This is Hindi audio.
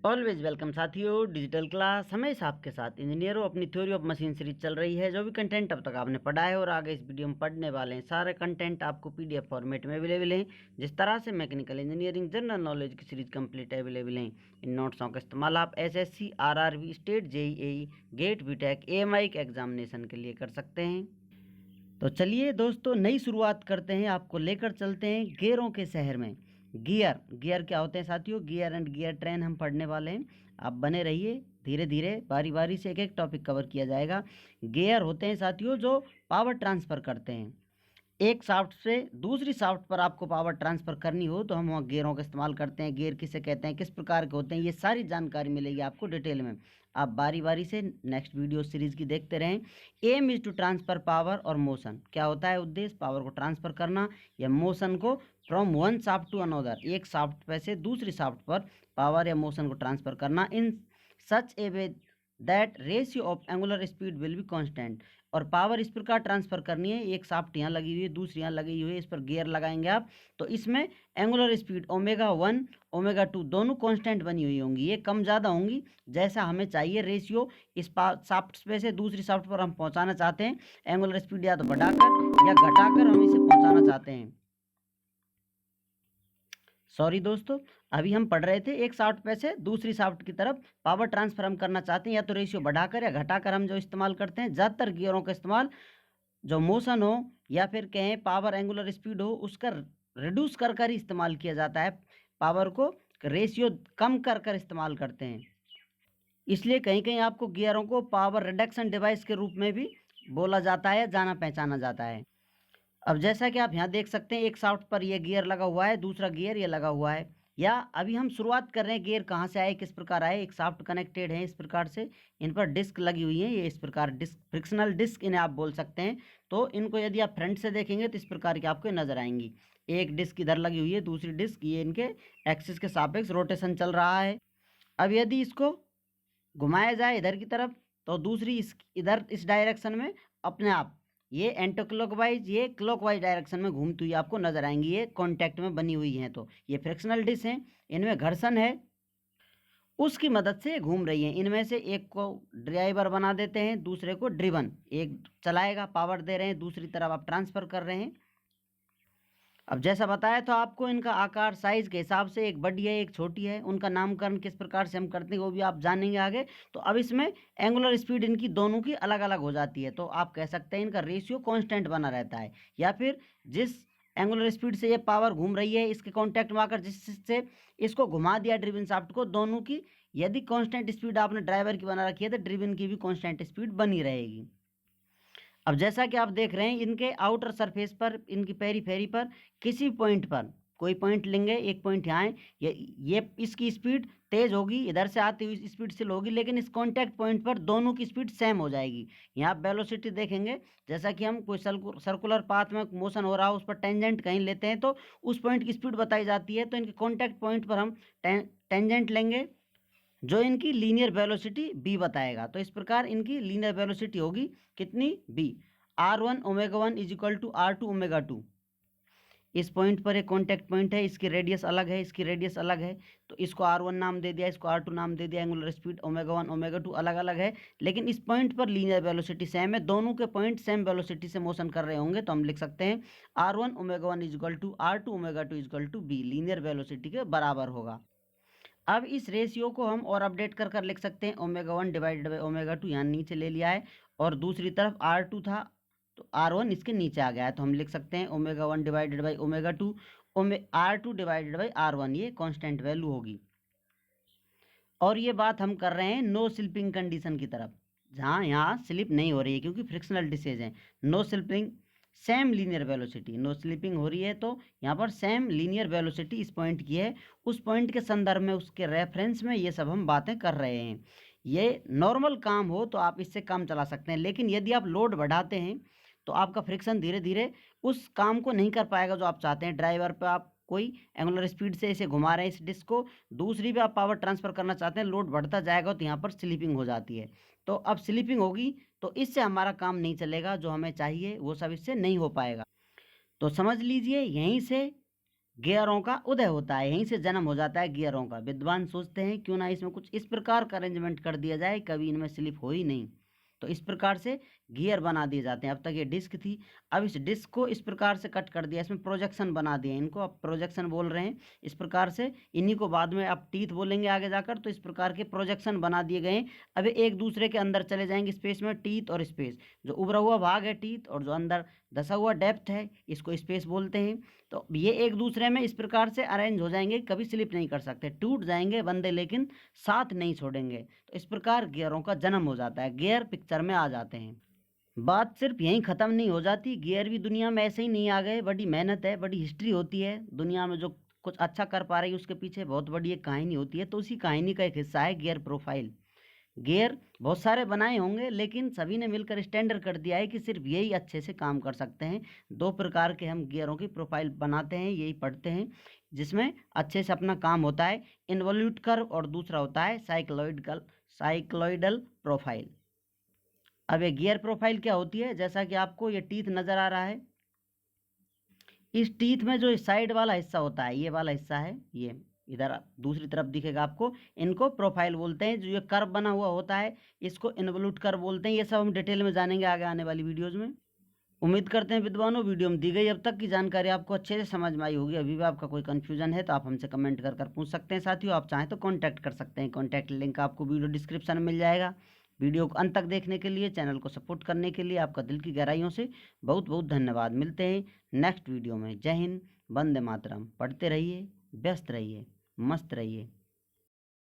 ऑलवेज वेलकम साथियों, डिजिटल क्लास हमेशा आपके साथ। इंजीनियरों, अपनी थ्योरी ऑफ मशीन सीरीज चल रही है। जो भी कंटेंट अब तक आपने पढ़ा है और आगे इस वीडियो में पढ़ने वाले हैं, सारे कंटेंट आपको पीडीएफ फॉर्मेट में अवेलेबल हैं। जिस तरह से मैकेनिकल इंजीनियरिंग जनरल नॉलेज की सीरीज कंप्लीट अवेलेबल हैं, इन नोट्सों का इस्तेमाल आप SSC, RRB, state, JEE, GATE, BTech, AMI के एग्जामिनेशन के लिए कर सकते हैं। तो चलिए दोस्तों, नई शुरुआत करते हैं। आपको लेकर चलते हैं गियरों के शहर में। गियर क्या होते हैं साथियों? गियर एंड गियर ट्रेन हम पढ़ने वाले हैं। आप बने रहिए, धीरे धीरे बारी बारी से एक एक टॉपिक कवर किया जाएगा। गियर होते हैं साथियों जो पावर ट्रांसफ़र करते हैं। एक शाफ्ट से दूसरी शाफ्ट पर आपको पावर ट्रांसफ़र करनी हो तो हम वहाँ गियरों का इस्तेमाल करते हैं। गियर किसे कहते हैं, किस प्रकार के होते हैं, ये सारी जानकारी मिलेगी आपको डिटेल में। आप बारी बारी से नेक्स्ट वीडियो सीरीज की देखते रहें। Aim is to transfer power और मोशन। क्या होता है उद्देश्य? पावर को ट्रांसफ़र करना या मोशन को from one shaft to another, एक शाफ्ट पर से दूसरी शाफ्ट पर पावर या मोशन को ट्रांसफ़र करना in such a way that ratio of angular speed will be constant. और पावर इस प्रकार ट्रांसफ़र करनी है, एक शाफ्ट यहाँ लगी हुई है, दूसरी यहाँ लगी हुई है, इस पर गियर लगाएंगे आप, तो इसमें एंगुलर स्पीड ओमेगा 1 ओमेगा 2 दोनों कांस्टेंट बनी हुई होंगी। ये कम ज़्यादा होंगी जैसा हमें चाहिए रेशियो। इस शाफ्ट पे से दूसरी शाफ्ट पर हम पहुँचाना चाहते हैं एंगुलर स्पीड या तो बढ़ाकर या घटाकर हम इसे पहुँचाना चाहते हैं। सॉरी दोस्तों, अभी हम पढ़ रहे थे एक शाफ्ट पे से दूसरी शाफ्ट की तरफ पावर ट्रांसफर हम करना चाहते हैं, या तो रेशियो बढ़ाकर या घटाकर हम जो इस्तेमाल करते हैं। ज़्यादातर गियरों का इस्तेमाल जो मोशन हो या फिर कहें पावर एंगुलर स्पीड हो उसका रिड्यूस कर कर ही इस्तेमाल किया जाता है। पावर को रेशियो कम कर कर इस्तेमाल करते हैं। इसलिए कहीं कहीं आपको गियरों को पावर रिडक्शन डिवाइस के रूप में भी बोला जाता है, जाना पहचाना जाता है। अब जैसा कि आप यहाँ देख सकते हैं, एक शाफ्ट पर ये गियर लगा हुआ है, दूसरा गियर ये लगा हुआ है। या अभी हम शुरुआत कर रहे हैं, गियर कहाँ से आए, किस प्रकार आए। एक शाफ्ट कनेक्टेड है इस प्रकार से, इन पर डिस्क लगी हुई है, ये इस प्रकार डिस्क, फ्रिक्शनल डिस्क इन्हें आप बोल सकते हैं। तो इनको यदि आप फ्रंट से देखेंगे तो इस प्रकार की आपको नजर आएंगी। एक डिस्क इधर लगी हुई है, दूसरी डिस्क ये इनके एक्सिस के सापेक्ष रोटेशन चल रहा है। अब यदि इसको घुमाया जाए इधर की तरफ तो दूसरी इधर इस डायरेक्शन में अपने आप ये एंटी क्लॉकवाइज, ये क्लॉकवाइज डायरेक्शन में घूमती हुई आपको नजर आएंगी। ये कांटेक्ट में बनी हुई हैं, तो ये फ्रिक्शनल डिस्क हैं, इनमें घर्षण है, उसकी मदद से घूम रही हैं। इनमें से एक को ड्राइवर बना देते हैं, दूसरे को ड्रिवन। एक चलाएगा, पावर दे रहे हैं, दूसरी तरफ आप ट्रांसफर कर रहे हैं। अब जैसा बताया तो आपको इनका आकार साइज के हिसाब से, एक बड़ी है एक छोटी है, उनका नामकरण किस प्रकार से हम करते हैं वो भी आप जानेंगे आगे। तो अब इसमें एंगुलर स्पीड इनकी दोनों की अलग अलग हो जाती है, तो आप कह सकते हैं इनका रेशियो कांस्टेंट बना रहता है। या फिर जिस एंगुलर स्पीड से ये पावर घूम रही है इसके कांटेक्ट में आकर जिससे इसको घुमा दिया ड्रिवन शाफ्ट को, दोनों की यदि कांस्टेंट स्पीड आपने ड्राइवर की बना रखी है तो ड्रिवन की भी कांस्टेंट स्पीड बनी रहेगी। अब जैसा कि आप देख रहे हैं, इनके आउटर सरफेस पर, इनकी पेरीफेरी पर किसी पॉइंट पर कोई पॉइंट लेंगे, एक पॉइंट यहाँ है, ये इसकी स्पीड तेज होगी, इधर से आती हुई स्पीड से होगी, लेकिन इस कांटेक्ट पॉइंट पर दोनों की स्पीड सेम हो जाएगी। यहाँ आप वेलोसिटी देखेंगे, जैसा कि हम कोई सर्कुलर पाथ में मोशन हो रहा हो उस पर टेंजेंट कहीं लेते हैं तो उस पॉइंट की स्पीड बताई जाती है। तो इनके कॉन्टैक्ट पॉइंट पर हम टेंजेंट लेंगे जो इनकी लीनियर वेलोसिटी b बताएगा। तो इस प्रकार इनकी लीनियर वेलोसिटी होगी कितनी, b। r1 ω1 is equal to r2 ω2। इस पॉइंट पर एक कॉन्टैक्ट पॉइंट है, इसकी रेडियस अलग है, इसकी रेडियस अलग है, तो इसको r1 नाम दे दिया, इसको r2 नाम दे दिया। एंगुलर स्पीड ω1 ω2 अलग अलग है, लेकिन इस पॉइंट पर लीनियर वेलोसिटी सेम है। दोनों के पॉइंट सेम वेलोसिटी से मोशन कर रहे होंगे तो हम लिख सकते हैं r1 ω1 is equal to r2 ω2 is equal to b, linear velocity के बराबर होगा। अब इस रेशियो को हम और अपडेट कर कर लिख सकते हैं, ω1 डिवाइडेड बाई ω2 यहाँ नीचे ले लिया है, और दूसरी तरफ r2 था तो r1 इसके नीचे आ गया है, तो हम लिख सकते हैं ω1 divided by ω2, r2 divided by r1, ये कांस्टेंट वैल्यू होगी। और ये बात हम कर रहे हैं नो स्लिपिंग कंडीशन की तरफ, जहाँ यहाँ स्लिप नहीं हो रही है क्योंकि फ्रिक्शनल डिसेज है। No slipping, same linear velocity, no slipping हो रही है तो यहाँ पर सेम लीनियर वेलोसिटी इस पॉइंट की है, उस पॉइंट के संदर्भ में, उसके रेफरेंस में ये सब हम बातें कर रहे हैं। ये नॉर्मल काम हो तो आप इससे कम चला सकते हैं, लेकिन यदि आप लोड बढ़ाते हैं तो आपका फ्रिक्शन धीरे धीरे उस काम को नहीं कर पाएगा जो आप चाहते हैं। ड्राइवर पर आप कोई एंगुलर स्पीड से इसे घुमा रहे हैं इस डिस्क को, दूसरी भी आप पावर ट्रांसफर करना चाहते हैं, लोड बढ़ता जाएगा तो यहाँ पर स्लिपिंग हो जाती है। तो अब स्लिपिंग होगी तो इससे हमारा काम नहीं चलेगा, जो हमें चाहिए वो सब इससे नहीं हो पाएगा। तो समझ लीजिए यहीं से गियरों का उदय होता है, यहीं से जन्म हो जाता है गियरों का। विद्वान सोचते हैं क्यों ना इसमें कुछ इस प्रकार का अरेंजमेंट कर दिया जाए, कभी इनमें स्लिप हो ही नहीं, तो इस प्रकार से गियर बना दिए जाते हैं। अब तक ये डिस्क थी, अब इस डिस्क को इस प्रकार से कट कर दिया, इसमें प्रोजेक्शन बना दिए, इनको अब प्रोजेक्शन बोल रहे हैं। इस प्रकार से इन्हीं को बाद में अब टीथ बोलेंगे आगे जाकर, तो इस प्रकार के प्रोजेक्शन बना दिए गए। अब ये एक दूसरे के अंदर चले जाएंगे स्पेस में, टीथ और स्पेस, जो उभरा हुआ भाग है टीथ और जो अंदर धसा हुआ डेप्थ है इसको स्पेस बोलते हैं। तो ये एक दूसरे में इस प्रकार से अरेंज हो जाएंगे, कभी स्लिप नहीं कर सकते, टूट जाएंगे बंदे लेकिन साथ नहीं छोड़ेंगे। तो इस प्रकार गियरों का जन्म हो जाता है, गियर पिक्चर में आ जाते हैं। बात सिर्फ यहीं ख़त्म नहीं हो जाती, गियर भी दुनिया में ऐसे ही नहीं आ गए, बड़ी मेहनत है, बड़ी हिस्ट्री होती है दुनिया में। जो कुछ अच्छा कर पा रही है उसके पीछे बहुत बड़ी एक कहानी होती है, तो उसी कहानी का एक हिस्सा है गियर प्रोफाइल। गियर बहुत सारे बनाए होंगे लेकिन सभी ने मिलकर स्टैंडर्ड कर दिया है कि सिर्फ यही अच्छे से काम कर सकते हैं। दो प्रकार के हम गियरों की प्रोफाइल बनाते हैं, यही पढ़ते हैं, जिसमें अच्छे से अपना काम होता है। इन्वॉल्यूट कर्व और दूसरा होता है साइक्लॉइडल प्रोफाइल। अब ये गियर प्रोफाइल क्या होती है, जैसा कि आपको ये टीथ नज़र आ रहा है, इस टीथ में जो साइड वाला हिस्सा होता है, ये वाला हिस्सा है, ये इधर दूसरी तरफ दिखेगा आपको, इनको प्रोफाइल बोलते हैं। जो ये कर्व बना हुआ होता है इसको इन्वॉल्यूट कर्व बोलते हैं। ये सब हम डिटेल में जानेंगे आगे आने वाली वीडियोज़ में। उम्मीद करते हैं विद्वानों वीडियो में दी गई अब तक की जानकारी आपको अच्छे से समझ में आई होगी। अभी भी आपका कोई कन्फ्यूजन है तो आप हमसे कमेंट कर पूछ सकते हैं। साथियों आप चाहें तो कॉन्टैक्ट कर सकते हैं, कॉन्टैक्ट लिंक आपको वीडियो डिस्क्रिप्शन में मिल जाएगा। वीडियो को अंत तक देखने के लिए, चैनल को सपोर्ट करने के लिए आपका दिल की गहराइयों से बहुत बहुत धन्यवाद। मिलते हैं नेक्स्ट वीडियो में। जय हिंद, वंदे मातरम। पढ़ते रहिए, व्यस्त रहिए, मस्त रहिए।